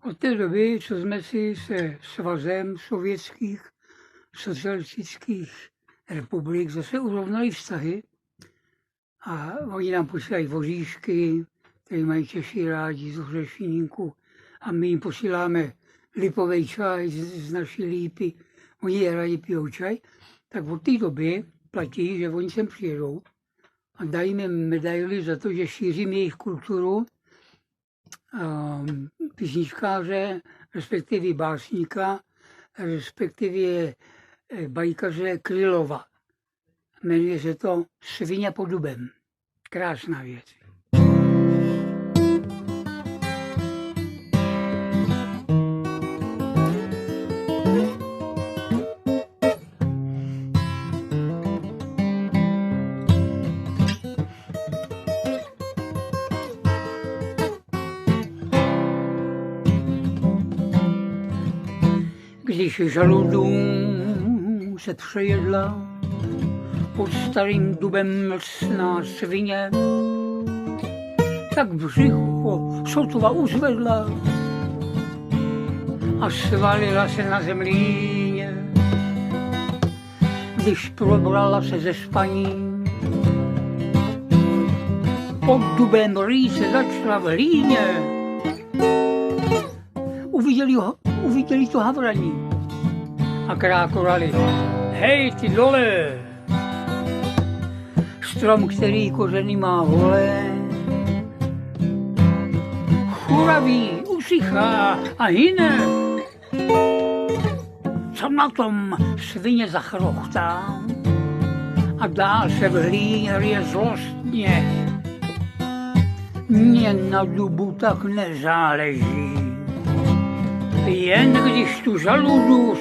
Od té doby, co jsme si se Svazem sovětských socialistických republik zase urovnali vztahy a oni nám posílají voříšky, které mají Češi rádi z Hřešínku a my jim posíláme lipový čaj z naší lípy, oni je rádi pijou čaj, tak od té doby platí, že oni sem přijedou a dají mi medaily za to, že šířím jejich kulturu, písničkáře, respektive básníka, respektive bajkaře Krylova. Jmenuje se to Svině pod dubem. Krásná věc. Když žaludům se přejedla pod starým dubem mlsná svině, tak břicho sotva uzvedla a svalila se na zemlíně. Když probrala se ze spaní, pod dubem rýse začala v hlíně. Uviděli to havraní a krákorali: hej, ty dole! Strom, který kořeny má holé, churaví, usychá a hyne. Co na tom svině zachrochtá a dál se v hlíně rije zlostně. Mně na dubu tak nezáleží, jen když tu žaludu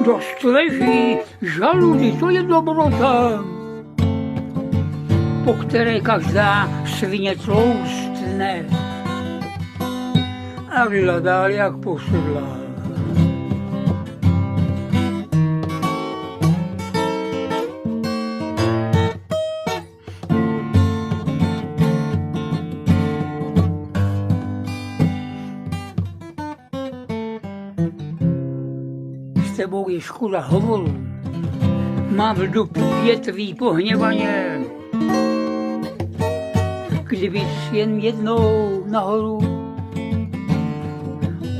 dost leží. Žaludy, to je dobrota, po které každá svině tloustne a vyla dál jak posedlá. S tebou je škoda hovoru, má v dupu větví pohněvaně. Kdybys jen jednou nahoru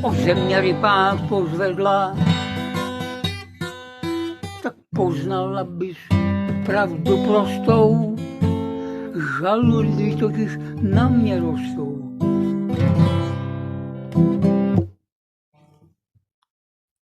o země rypák pozvedla, tak poznala bys pravdu prostou. Žaludy totiž na mě rostou.